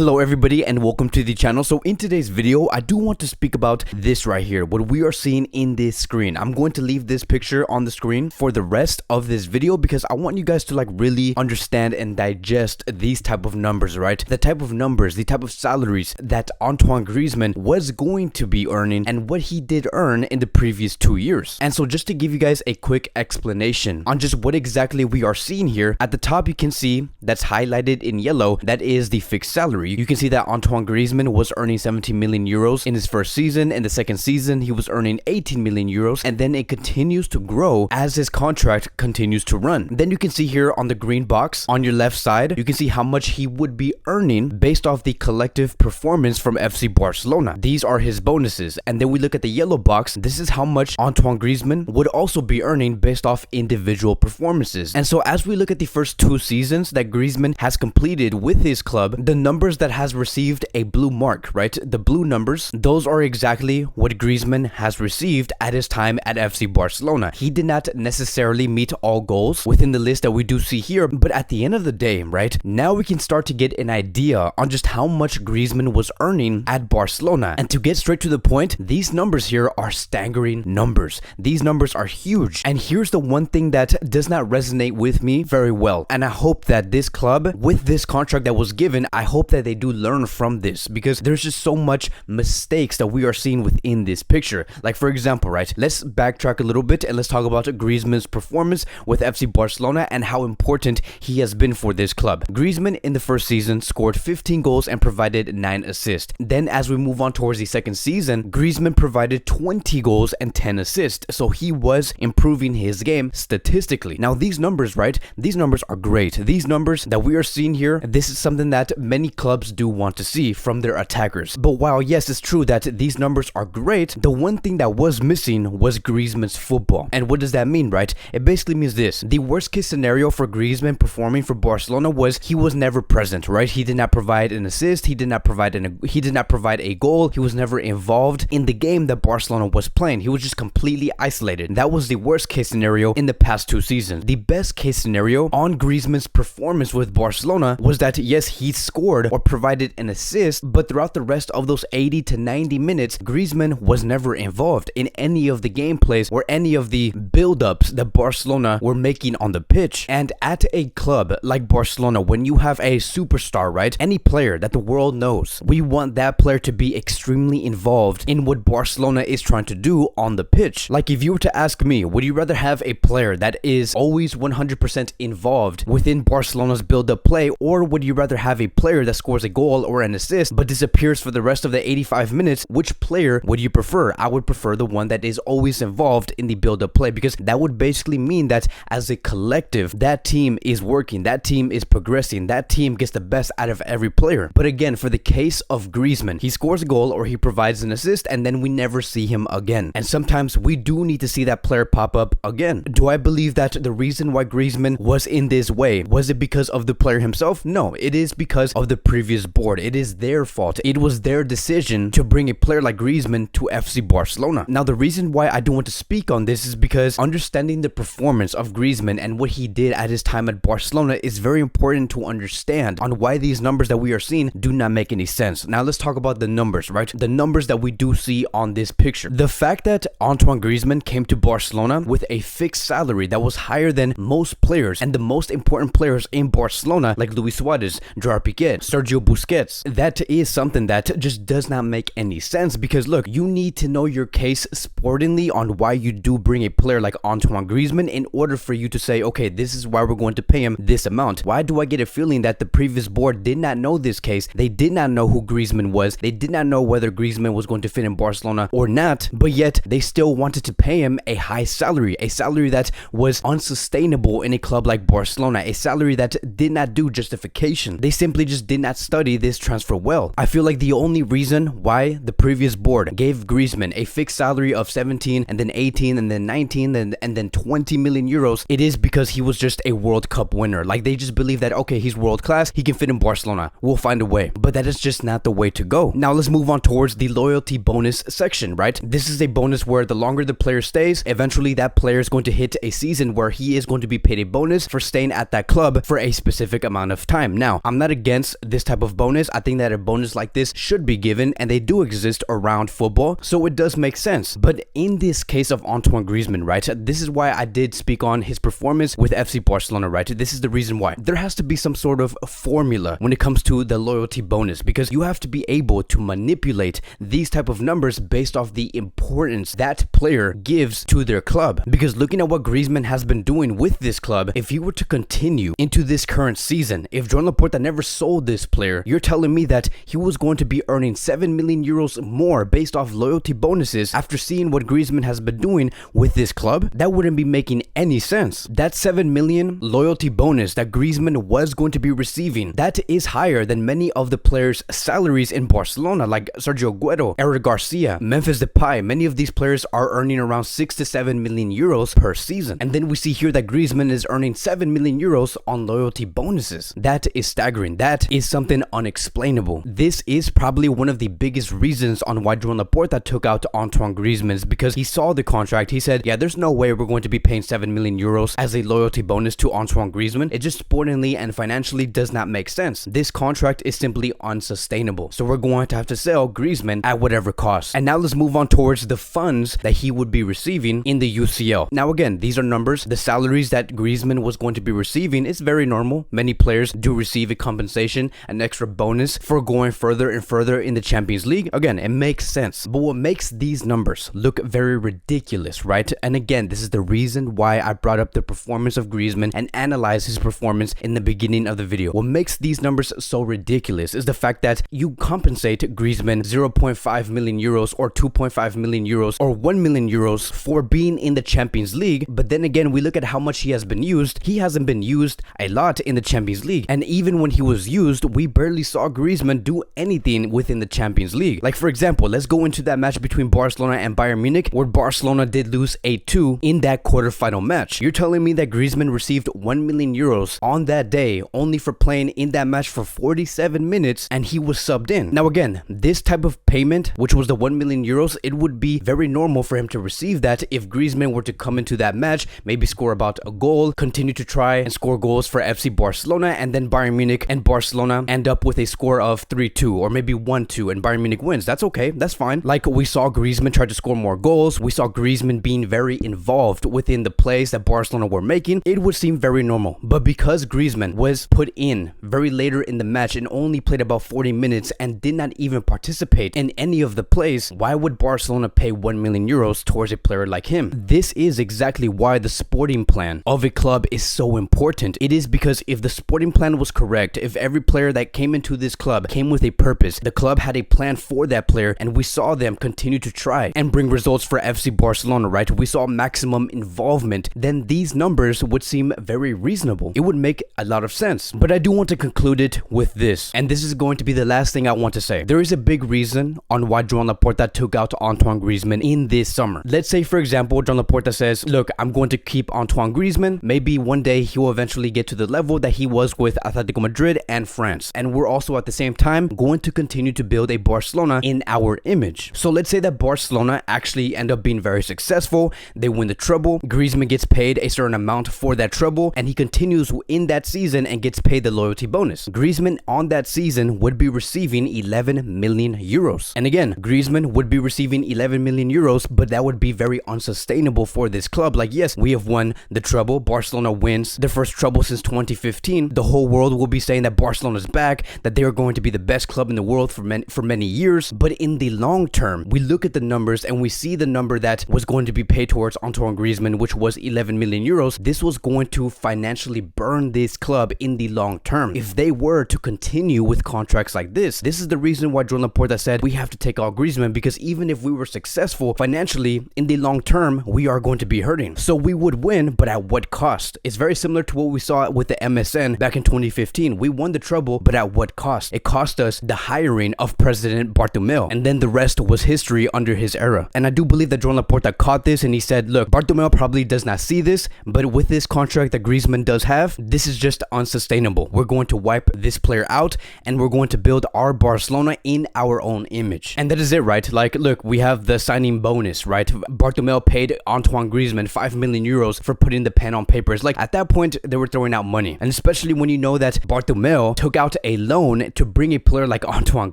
Hello everybody and welcome to the channel. So in today's video, I do want to speak about this right here, what we are seeing in this screen. I'm going to leave this picture on the screen for the rest of this video because I want you guys to really understand and digest these type of numbers, right? The type of numbers, the type of salaries that Antoine Griezmann was going to be earning and what he did earn in the previous 2 years. And so just to give you guys a quick explanation on just what exactly we are seeing here, at the top you can see that's highlighted in yellow, that is the fixed salary. You can see that Antoine Griezmann was earning 17 million euros in his first season. In the second season, he was earning 18 million euros, and then it continues to grow as his contract continues to run. Then you can see here on the green box on your left side, you can see how much he would be earning based off the collective performance from FC Barcelona. These are his bonuses. And then we look at the yellow box. This is how much Antoine Griezmann would also be earning based off individual performances. And so as we look at the first 2 seasons that Griezmann has completed with his club, the numbers that has received a blue mark, right? The blue numbers, those are exactly what Griezmann has received at his time at FC Barcelona. He did not necessarily meet all goals within the list that we do see here, but at the end of the day, right? Now we can start to get an idea on just how much Griezmann was earning at Barcelona. And to get straight to the point, these numbers here are staggering numbers. These numbers are huge. And here's the one thing that does not resonate with me very well. And I hope that this club, with this contract that was given, I hope that they do learn from this, because there's just so much mistakes that we are seeing within this picture. Like for example, right, let's backtrack a little bit and let's talk about Griezmann's performance with FC Barcelona and how important he has been for this club. Griezmann in the first season scored 15 goals and provided 9 assists. Then as we move on towards the second season, Griezmann provided 20 goals and 10 assists. So he was improving his game statistically. Now these numbers, right, these numbers are great. These numbers that we are seeing here, this is something that many clubs do want to see from their attackers. But while yes, it's true that these numbers are great, the one thing that was missing was Griezmann's football. And what does that mean, right? It basically means this: the worst case scenario for Griezmann performing for Barcelona was he was never present, right? He did not provide an assist, he did not provide a goal, he was never involved in the game that Barcelona was playing. He was just completely isolated. That was the worst case scenario in the past 2 seasons. The best case scenario on Griezmann's performance with Barcelona was that yes, he scored or provided an assist, but throughout the rest of those 80 to 90 minutes, Griezmann was never involved in any of the gameplays or any of the build-ups that Barcelona were making on the pitch. And at a club like Barcelona, when you have a superstar, right, any player that the world knows, we want that player to be extremely involved in what Barcelona is trying to do on the pitch. Like if you were to ask me, would you rather have a player that is always 100% involved within Barcelona's build-up play, or would you rather have a player that scores a goal or an assist but disappears for the rest of the 85 minutes? Which player would you prefer? I would prefer the one that is always involved in the build-up play, because that would basically mean that as a collective, that team is working, that team is progressing, that team gets the best out of every player. But again, for the case of Griezmann, he scores a goal or he provides an assist and then we never see him again. And sometimes we do need to see that player pop up again. Do I believe that the reason why Griezmann was in this way, was it because of the player himself? No, it is because of the previous board. It is their fault. It was their decision to bring a player like Griezmann to FC Barcelona. Now, the reason why I do want to speak on this is because understanding the performance of Griezmann and what he did at his time at Barcelona is very important to understand on why these numbers that we are seeing do not make any sense. Now, let's talk about the numbers, right? The numbers that we do see on this picture. The fact that Antoine Griezmann came to Barcelona with a fixed salary that was higher than most players and the most important players in Barcelona, like Luis Suarez, Gerard Piqué, Sergio Busquets, that is something that just does not make any sense. Because look, you need to know your case sportingly on why you do bring a player like Antoine Griezmann in order for you to say, okay, this is why we're going to pay him this amount. Why do I get a feeling that the previous board did not know this case? They did not know who Griezmann was. They did not know whether Griezmann was going to fit in Barcelona or not, but yet they still wanted to pay him a high salary, a salary that was unsustainable in a club like Barcelona, a salary that did not do justification. They simply just did not study this transfer well. I feel like the only reason why the previous board gave Griezmann a fixed salary of 17 and then 18 and then 19 and then 20 million euros, it is because he was just a World Cup winner. Like they just believe that, okay, he's world class, he can fit in Barcelona, we'll find a way. But that is just not the way to go. Now let's move on towards the loyalty bonus section, right? This is a bonus where the longer the player stays, eventually that player is going to hit a season where he is going to be paid a bonus for staying at that club for a specific amount of time. Now, I'm not against this type of bonus. I think that a bonus like this should be given, and they do exist around football, so it does make sense. But in this case of Antoine Griezmann, right, this is why I did speak on his performance with FC Barcelona, right? This is the reason why. There has to be some sort of formula when it comes to the loyalty bonus, because you have to be able to manipulate these type of numbers based off the importance that player gives to their club. Because looking at what Griezmann has been doing with this club, if he were to continue into this current season, if Joan Laporta never sold this player, you're telling me that he was going to be earning 7 million euros more based off loyalty bonuses after seeing what Griezmann has been doing with this club? That wouldn't be making any sense. That 7 million loyalty bonus that Griezmann was going to be receiving, that is higher than many of the players' salaries in Barcelona, like Sergio Aguero, Eric Garcia, Memphis Depay. Many of these players are earning around 6 to 7 million euros per season. And then we see here that Griezmann is earning 7 million euros on loyalty bonuses. That is staggering. That is something unexplainable. This is probably one of the biggest reasons on why Joan Laporta took out Antoine Griezmann, is because he saw the contract. He said, yeah, there's no way we're going to be paying 7 million euros as a loyalty bonus to Antoine Griezmann. It just sportingly and financially does not make sense. This contract is simply unsustainable. So we're going to have to sell Griezmann at whatever cost. And now let's move on towards the funds that he would be receiving in the UCL. Now again, these are numbers. The salaries that Griezmann was going to be receiving is very normal. Many players do receive a compensation, an extra bonus for going further and further in the Champions League. Again, it makes sense. But what makes these numbers look very ridiculous, right? And again, this is the reason why I brought up the performance of Griezmann and analyzed his performance in the beginning of the video. What makes these numbers so ridiculous is the fact that you compensate Griezmann 0.5 million euros or 2.5 million euros or 1 million euros for being in the Champions League. But then again, we look at how much he has been used. He hasn't been used a lot in the Champions League. And even when he was used, we barely saw Griezmann do anything within the Champions League. Like for example, let's go into that match between Barcelona and Bayern Munich, where Barcelona did lose 8-2 in that quarterfinal match. You're telling me that Griezmann received 1 million euros on that day only for playing in that match for 47 minutes and he was subbed in. Now again, this type of payment, which was the 1 million euros, it would be very normal for him to receive that if Griezmann were to come into that match, maybe score about a goal, continue to try and score goals for FC Barcelona, and then Bayern Munich and Barcelona end up with a score of 3-2 or maybe 1-2 and Bayern Munich wins. That's okay. That's fine. Like we saw Griezmann try to score more goals. We saw Griezmann being very involved within the plays that Barcelona were making. It would seem very normal. But because Griezmann was put in very later in the match and only played about 40 minutes and did not even participate in any of the plays, why would Barcelona pay 1 million euros towards a player like him? This is exactly why the sporting plan of a club is so important. It is because if the sporting plan was correct, if every player that came into this club came with a purpose, the club had a plan for that player, and we saw them continue to try and bring results for FC Barcelona, right? We saw maximum involvement, then these numbers would seem very reasonable. It would make a lot of sense. But I do want to conclude it with this, and this is going to be the last thing I want to say. There is a big reason on why Joan Laporta took out Antoine Griezmann in this summer. Let's say, for example, Joan Laporta says, look, I'm going to keep Antoine Griezmann. Maybe one day he will eventually get to the level that he was with Atletico Madrid and France. And we're also at the same time going to continue to build a Barcelona in our image. So let's say that Barcelona actually end up being very successful. They win the treble. Griezmann gets paid a certain amount for that treble, and he continues in that season and gets paid the loyalty bonus. Griezmann on that season would be receiving 11 million euros. And again, Griezmann would be receiving 11 million euros, but that would be very unsustainable for this club. Like, yes, we have won the treble. Barcelona wins the first treble since 2015. The whole world will be saying that Barcelona's back, that they are going to be the best club in the world for many years. But in the long term, we look at the numbers and we see the number that was going to be paid towards Antoine Griezmann, which was 11 million euros. This was going to financially burn this club in the long term. If they were to continue with contracts like this is the reason why Joan Laporta said we have to take out Griezmann, because even if we were successful financially in the long term, we are going to be hurting. So we would win, but at what cost? It's very similar to what we saw with the MSN back in 2015. We won the treble, but at what cost? It cost us the hiring of President Bartomeu, and then the rest was history under his era. And I do believe that Joan Laporta caught this and he said, look, Bartomeu probably does not see this, but with this contract that Griezmann does have, this is just unsustainable. We're going to wipe this player out and we're going to build our Barcelona in our own image. And that is it, right? Like, look, we have the signing bonus, right? Bartomeu paid Antoine Griezmann 5 million euros for putting the pen on papers. Like, at that point, they were throwing out money. And especially when you know that Bartomeu took out out a loan to bring a player like Antoine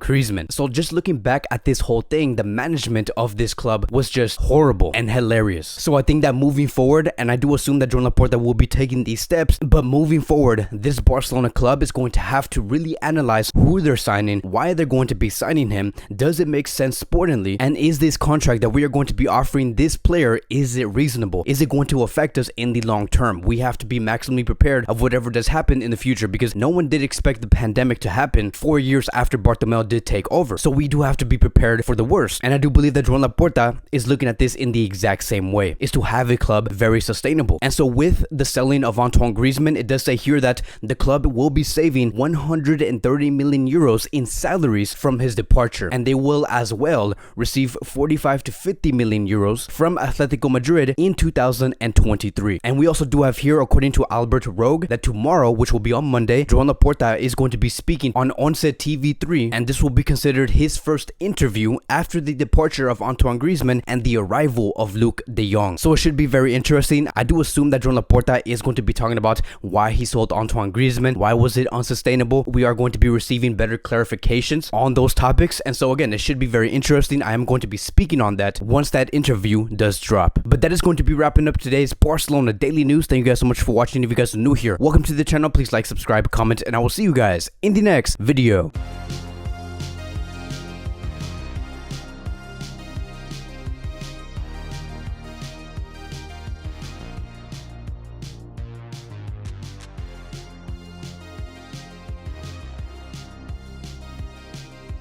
Griezmann. So just looking back at this whole thing, the management of this club was just horrible and hilarious. So I think that moving forward, and I do assume that Joan Laporta will be taking these steps, but moving forward, this Barcelona club is going to have to really analyze who they're signing, why they're going to be signing him, does it make sense sportingly, and is this contract that we are going to be offering this player, is it reasonable? Is it going to affect us in the long term? We have to be maximally prepared of whatever does happen in the future, because no one did expect the pandemic to happen 4 years after Bartomeu did take over. So we do have to be prepared for the worst. And I do believe that Joan Laporta is looking at this in the exact same way, is to have a club very sustainable. And so with the selling of Antoine Griezmann, it does say here that the club will be saving 130 million euros in salaries from his departure, and they will as well receive 45 to 50 million euros from Atletico Madrid in 2023. And we also do have here, according to Albert Rogue, that tomorrow, which will be on Monday, Joan Laporta is going to be speaking on Once TV3, and this will be considered his first interview after the departure of Antoine Griezmann and the arrival of Luke de Jong. So it should be very interesting. I do assume that Joan Laporta is going to be talking about why he sold Antoine Griezmann, why was it unsustainable. We are going to be receiving better clarifications on those topics, and so again, it should be very interesting. I am going to be speaking on that once that interview does drop. But that is going to be wrapping up today's Barcelona Daily News. Thank you guys so much for watching. If you guys are new here, welcome to the channel. Please like, subscribe, comment, and I will see you guys in the next video.